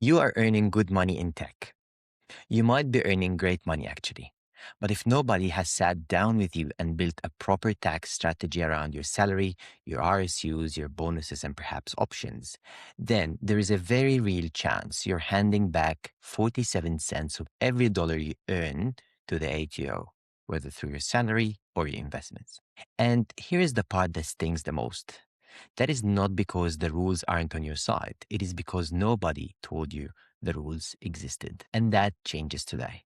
You are earning good money in tech. You might be earning great money actually. But if nobody has sat down with you and built a proper tax strategy around your salary, your RSUs, your bonuses, and perhaps options, then there is a very real chance you're handing back 47 cents of every dollar you earn to the ATO, whether through your salary or your investments. And here is the part that stings the most. That is not because the rules aren't on your side. It is because nobody told you the rules existed. And that changes today.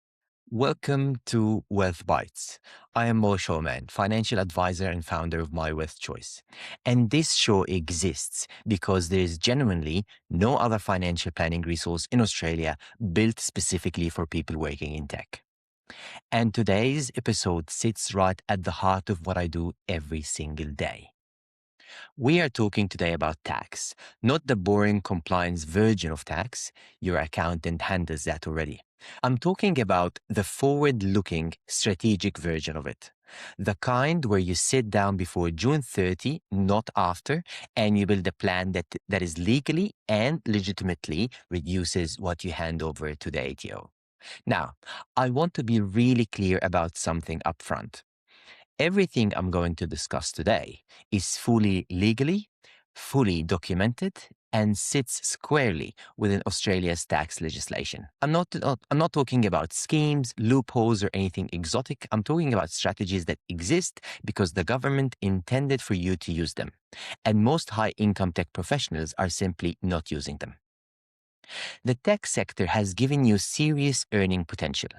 Welcome to Wealth Bites. I am Mo Showman, financial advisor and founder of My Wealth Choice. And this show exists because there is genuinely no other financial planning resource in Australia built specifically for people working in tech. And today's episode sits right at the heart of what I do every single day. We are talking today about tax, not the boring compliance version of tax. Your accountant handles that already. I'm talking about the forward-looking strategic version of it. The kind where you sit down before June 30, not after, and you build a plan that is legally and legitimately reduces what you hand over to the ATO. Now, I want to be really clear about something upfront. Everything I'm going to discuss today is fully legally, fully documented, and sits squarely within Australia's tax legislation. I'm not talking about schemes, loopholes, or anything exotic. I'm talking about strategies that exist because the government intended for you to use them. And most high-income tech professionals are simply not using them. The tech sector has given you serious earning potential.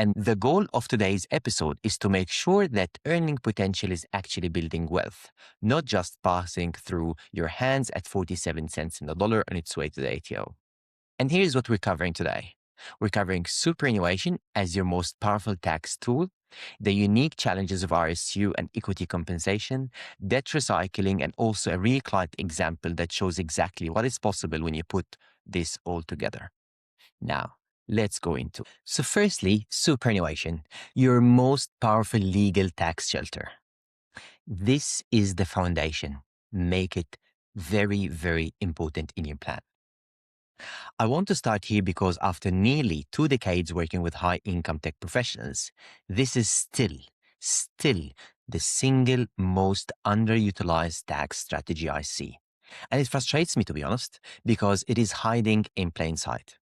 And the goal of today's episode is to make sure that earning potential is actually building wealth, not just passing through your hands at 47 cents in the dollar on its way to the ATO. And here's what we're covering today. We're covering superannuation as your most powerful tax tool, the unique challenges of RSU and equity compensation, debt recycling, and also a real-life example that shows exactly what is possible when you put this all together. Now, let's go into it. So firstly, superannuation, your most powerful legal tax shelter. This is the foundation. Make it very, very important in your plan. I want to start here because after nearly 2 decades working with high-income tech professionals, this is still the single most underutilized tax strategy I see. And it frustrates me, to be honest, because it is hiding in plain sight.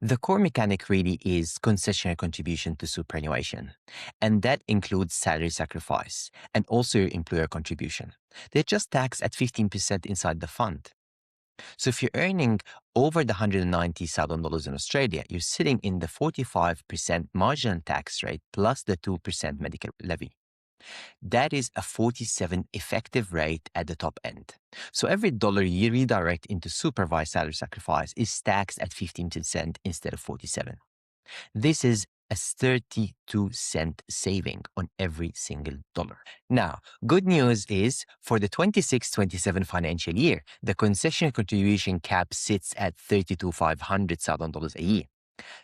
The core mechanic really is concessional contribution to superannuation, and that includes salary sacrifice and also your employer contribution. They're just taxed at 15% inside the fund. So if you're earning over the $190,000 in Australia, you're sitting in the 45% marginal tax rate plus the 2% medical levy. That is a 47 effective rate at the top end. So every dollar you redirect into supervised salary sacrifice is taxed at 15% instead of 47. This is a 32-cent saving on every single dollar. Now, good news is for the 26-27 financial year, the concessional contribution cap sits at $32,500 a year.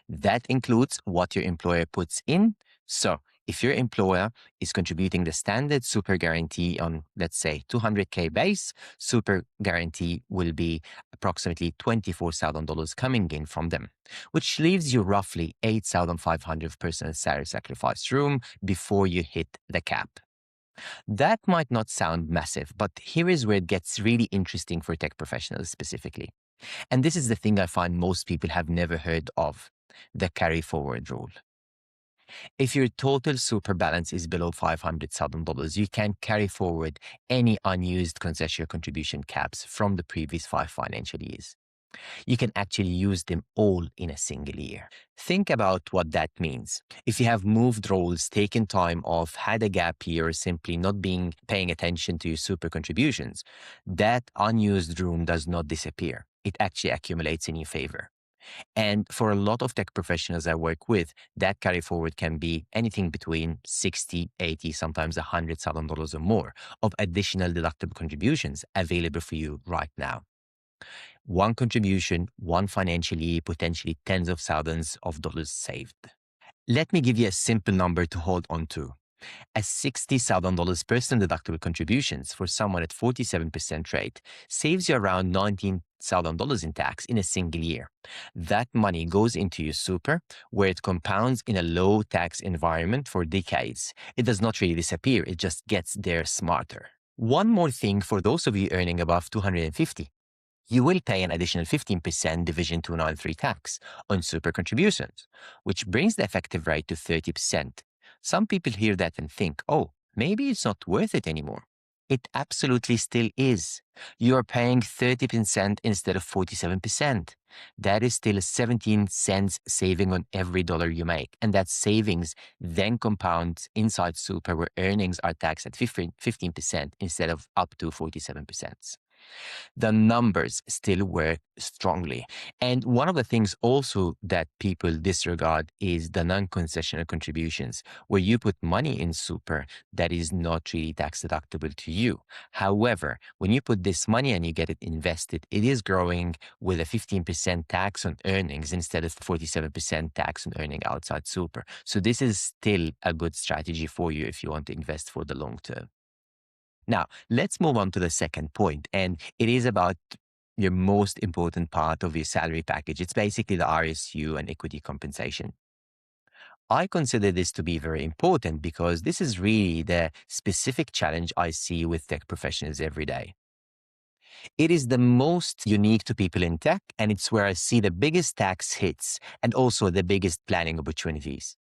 That includes what your employer puts in. So if your employer is contributing the standard super guarantee on, let's say, $200K base, super guarantee will be approximately $24,000 coming in from them, which leaves you roughly $8,500 personal salary sacrifice room before you hit the cap. That might not sound massive, but here is where it gets really interesting for tech professionals specifically. And this is the thing I find most people have never heard of, the carry forward rule. If your total super balance is below $500,000, you can carry forward any unused concessional contribution caps from the previous 5 financial years. You can actually use them all in a single year. Think about what that means. If you have moved roles, taken time off, had a gap year, or simply not paying attention to your super contributions, that unused room does not disappear. It actually accumulates in your favor. And for a lot of tech professionals I work with, that carry forward can be anything between 60, 80, sometimes $100,000 or more of additional deductible contributions available for you right now. One contribution, one financial year, potentially tens of thousands of dollars saved. Let me give you a simple number to hold on to. A $60,000 personal deductible contributions for someone at 47% rate saves you around $19,000 in tax in a single year. That money goes into your super, where it compounds in a low tax environment for decades. It does not really disappear, it just gets there smarter. One more thing for those of you earning above 250. You will pay an additional 15% Division 293 tax on super contributions, which brings the effective rate to 30%. Some people hear that and think, oh, maybe it's not worth it anymore. It absolutely still is. You are paying 30% instead of 47%. That is still a 17 cents saving on every dollar you make. And that savings then compounds inside super, where earnings are taxed at 15% instead of up to 47%. The numbers still work strongly. And one of the things also that people disregard is the non-concessional contributions, where you put money in super that is not really tax deductible to you. However, when you put this money and you get it invested, it is growing with a 15% tax on earnings instead of 47% tax on earning outside super. So this is still a good strategy for you if you want to invest for the long term. Now, let's move on to the second point, and it is about your most important part of your salary package. It's basically the RSU and equity compensation. I consider this to be very important because this is really the specific challenge I see with tech professionals every day. It is the most unique to people in tech, and it's where I see the biggest tax hits and also the biggest planning opportunities.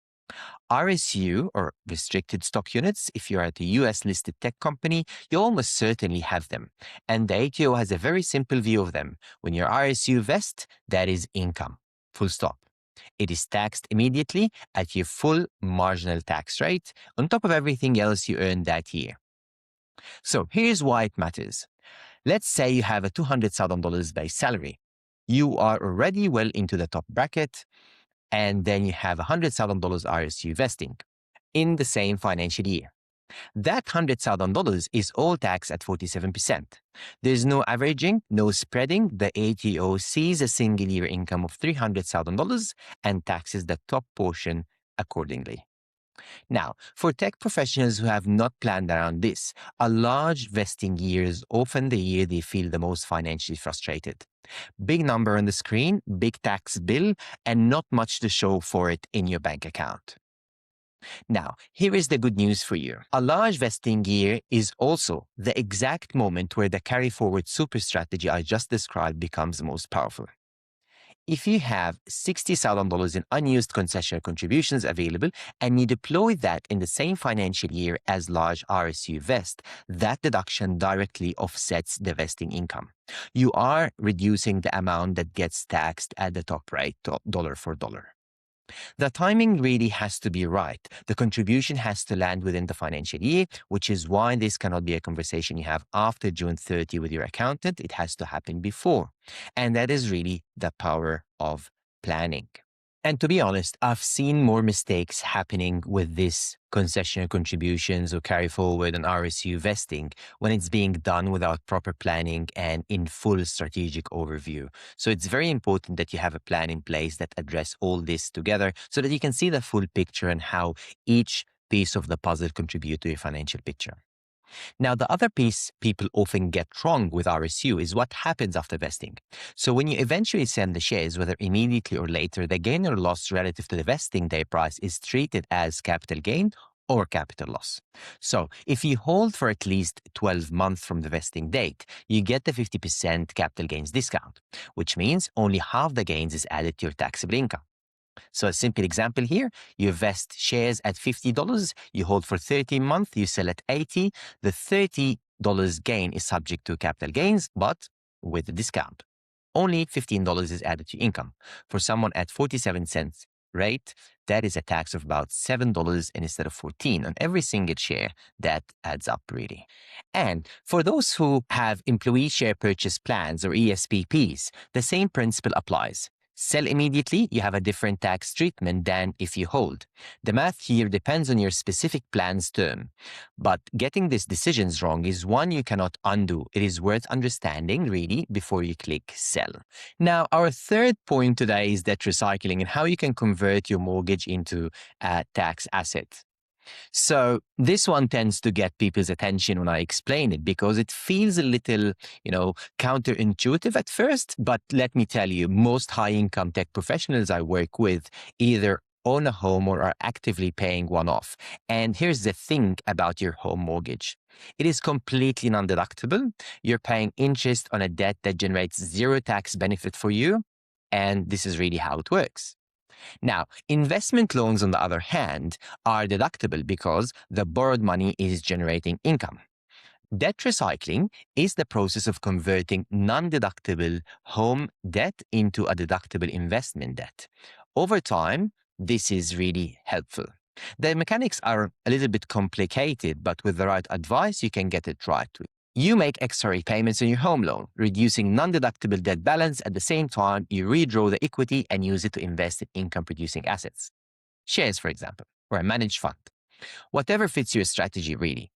RSU, or restricted stock units, if you're at a US listed tech company, you almost certainly have them. And the ATO has a very simple view of them. When your RSU vests, that is income. Full stop. It is taxed immediately at your full marginal tax rate on top of everything else you earned that year. So here's why it matters. Let's say you have a $200,000 base salary. You are already well into the top bracket, and then you have $100,000 RSU vesting in the same financial year. That $100,000 is all taxed at 47%. There's no averaging, no spreading. The ATO sees a single year income of $300,000 and taxes the top portion accordingly. Now, for tech professionals who have not planned around this, a large vesting year is often the year they feel the most financially frustrated. Big number on the screen, big tax bill, and not much to show for it in your bank account. Now, here is the good news for you. A large vesting year is also the exact moment where the carry forward super strategy I just described becomes most powerful. If you have $60,000 in unused concessional contributions available and you deploy that in the same financial year as large RSU vest, that deduction directly offsets the vesting income. You are reducing the amount that gets taxed at the top rate, dollar for dollar. The timing really has to be right. The contribution has to land within the financial year, which is why this cannot be a conversation you have after June 30 with your accountant. It has to happen before. And that is really the power of planning. And to be honest, I've seen more mistakes happening with this concessional contributions or carry forward and RSU vesting when it's being done without proper planning and in full strategic overview. So it's very important that you have a plan in place that address all this together so that you can see the full picture and how each piece of the puzzle contribute to your financial picture. Now, the other piece people often get wrong with RSU is what happens after vesting. So when you eventually sell the shares, whether immediately or later, the gain or loss relative to the vesting day price is treated as capital gain or capital loss. So if you hold for at least 12 months from the vesting date, you get the 50% capital gains discount, which means only half the gains is added to your taxable income. So a simple example here, you vest shares at $50, you hold for 30 months, you sell at $80. The $30 gain is subject to capital gains, but with a discount. Only $15 is added to income. For someone at 47 cents rate, that is a tax of about $7 instead of 14 on every single share. That adds up really. And for those who have employee share purchase plans or ESPPs, the same principle applies. Sell immediately, you have a different tax treatment than if you hold. The math here depends on your specific plan's term. But getting these decisions wrong is one you cannot undo. It is worth understanding, really, before you click sell. Now, our third point today is debt recycling and how you can convert your mortgage into a tax asset. So this one tends to get people's attention when I explain it because it feels a little, counterintuitive at first. But let me tell you, most high income tech professionals I work with either own a home or are actively paying one off. And here's the thing about your home mortgage. It is completely non-deductible. You're paying interest on a debt that generates zero tax benefit for you. And this is really how it works. Now, investment loans, on the other hand, are deductible because the borrowed money is generating income. Debt recycling is the process of converting non-deductible home debt into a deductible investment debt. Over time, this is really helpful. The mechanics are a little bit complicated, but with the right advice, you can get it right. You make extra repayments on your home loan, reducing non-deductible debt balance. At the same time, you redraw the equity and use it to invest in income-producing assets. Shares, for example, or a managed fund. Whatever fits your strategy, really.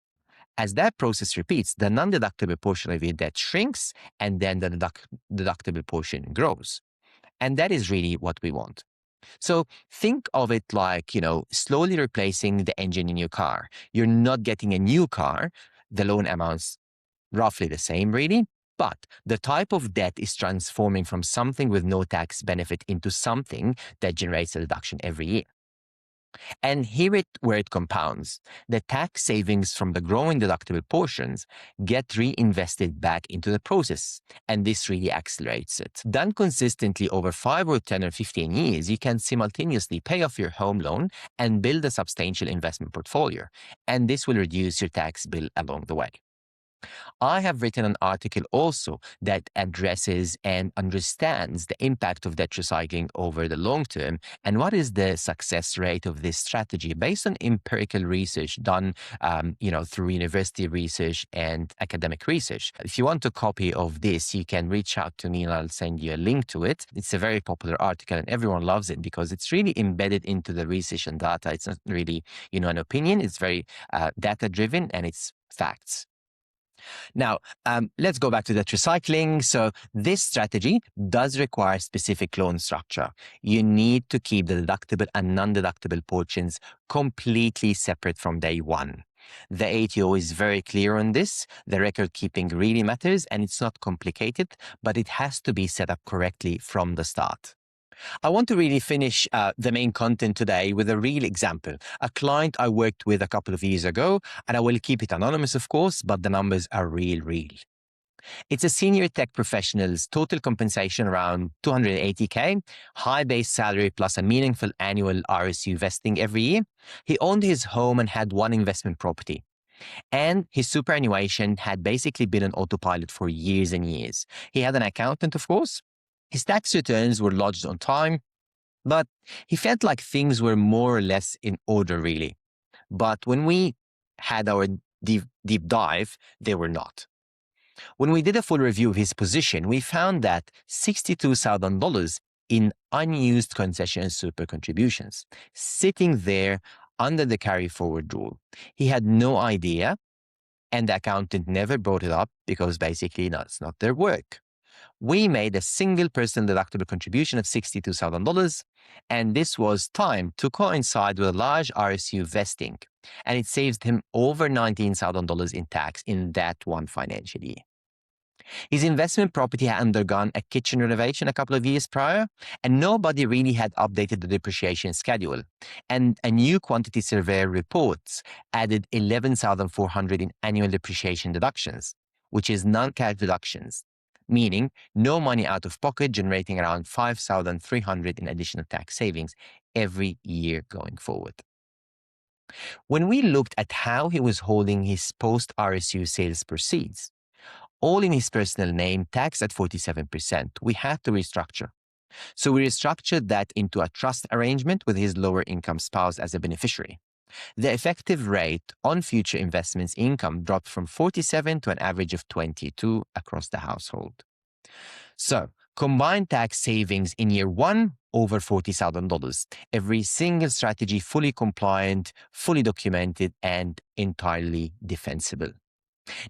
As that process repeats, the non-deductible portion of your debt shrinks, and then the deductible portion grows. And that is really what we want. So think of it like, slowly replacing the engine in your car. You're not getting a new car. The loan amounts roughly the same, really, but the type of debt is transforming from something with no tax benefit into something that generates a deduction every year. And here where it compounds. The tax savings from the growing deductible portions get reinvested back into the process, and this really accelerates it. Done consistently over 5 or 10 or 15 years, you can simultaneously pay off your home loan and build a substantial investment portfolio, and this will reduce your tax bill along the way. I have written an article also that addresses and understands the impact of debt recycling over the long term and what is the success rate of this strategy based on empirical research done, through university research and academic research. If you want a copy of this, you can reach out to me and I'll send you a link to it. It's a very popular article and everyone loves it because it's really embedded into the research and data. It's not really, an opinion. It's very data driven and it's facts. Now, let's go back to debt recycling. So this strategy does require specific loan structure. You need to keep the deductible and non-deductible portions completely separate from day one. The ATO is very clear on this. The record keeping really matters and it's not complicated, but it has to be set up correctly from the start. I want to really finish the main content today with a real example. A client I worked with a couple of years ago, and I will keep it anonymous, of course, but the numbers are real. It's a senior tech professional's total compensation around $280K, high base salary plus a meaningful annual RSU vesting every year. He owned his home and had one investment property. And his superannuation had basically been on autopilot for years and years. He had an accountant, of course. His tax returns were lodged on time, but he felt like things were more or less in order, really. But when we had our deep dive, they were not. When we did a full review of his position, we found that $62,000 in unused concession and super contributions, sitting there under the carry forward rule. He had no idea, and the accountant never brought it up because basically it's not their work. We made a single person deductible contribution of $62,000, and this was timed to coincide with a large RSU vesting, and it saved him over $19,000 in tax in that one financial year. His investment property had undergone a kitchen renovation a couple of years prior, and nobody really had updated the depreciation schedule. And a new quantity surveyor reports added $11,400 in annual depreciation deductions, which is non-cash deductions, meaning no money out of pocket, generating around $5,300 in additional tax savings every year going forward. When we looked at how he was holding his post-RSU sales proceeds, all in his personal name, taxed at 47%, we had to restructure. So we restructured that into a trust arrangement with his lower income spouse as a beneficiary. The effective rate on future investments income dropped from 47 to an average of 22 across the household. So combined tax savings in year one, over $40,000. Every single strategy fully compliant, fully documented, and entirely defensible.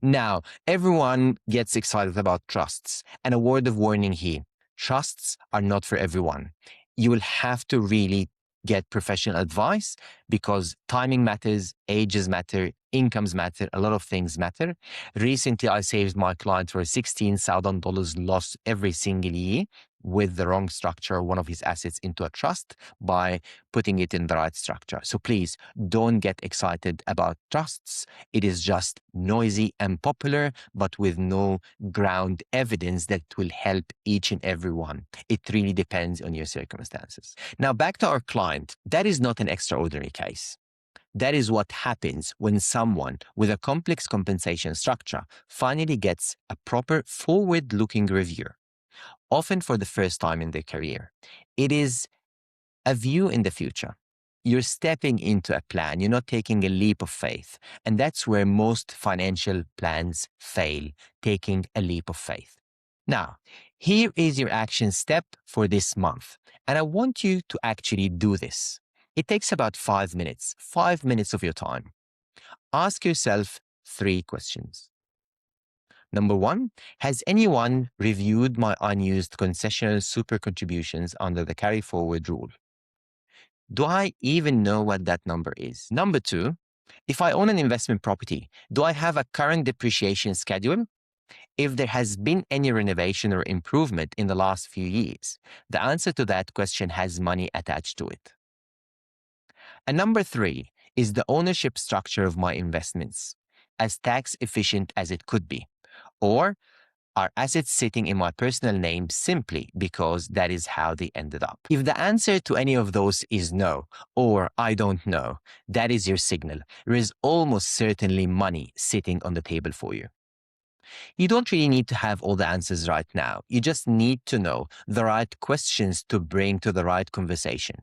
Now, everyone gets excited about trusts. And a word of warning here, trusts are not for everyone. You will have to really get professional advice because timing matters, ages matter, incomes matter, a lot of things matter. Recently, I saved my client for a $16,000 loss every single year with the wrong structure of one of his assets into a trust by putting it in the right structure. So please don't get excited about trusts. It is just noisy and popular, but with no ground evidence that will help each and every one. It really depends on your circumstances. Now, back to our client. That is not an extraordinary case. That is what happens when someone with a complex compensation structure finally gets a proper forward-looking review, often for the first time in their career. It is a view in the future. You're stepping into a plan. You're not taking a leap of faith. And that's where most financial plans fail, taking a leap of faith. Now, here is your action step for this month. And I want you to actually do this. It takes about 5 minutes of your time. Ask yourself 3 questions. Number 1, has anyone reviewed my unused concessional super contributions under the carry forward rule? Do I even know what that number is? Number 2, if I own an investment property, do I have a current depreciation schedule? If there has been any renovation or improvement in the last few years, the answer to that question has money attached to it. And number 3, is the ownership structure of my investments as tax efficient as it could be? Or are assets sitting in my personal name simply because that is how they ended up? If the answer to any of those is no, or I don't know, that is your signal. There is almost certainly money sitting on the table for you. You don't really need to have all the answers right now. You just need to know the right questions to bring to the right conversation.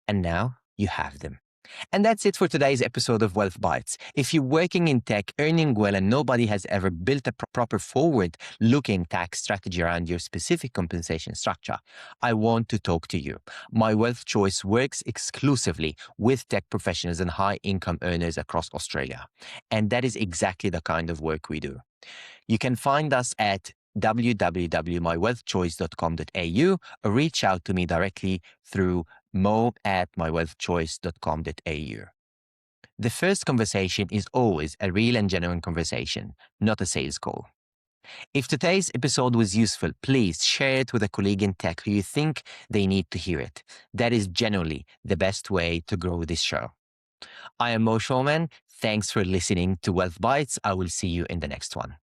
And now you have them. And that's it for today's episode of Wealth Bites. If you're working in tech, earning well, and nobody has ever built a proper forward-looking tax strategy around your specific compensation structure, I want to talk to you. My Wealth Choice works exclusively with tech professionals and high-income earners across Australia. And that is exactly the kind of work we do. You can find us at www.mywealthchoice.com.au or reach out to me directly through mo@mywealthchoice.com.au. The first conversation is always a real and genuine conversation, not a sales call. If today's episode was useful, please share it with a colleague in tech who you think they need to hear it. That is generally the best way to grow this show. I am Mo Showman. Thanks for listening to Wealth Bites. I will see you in the next one.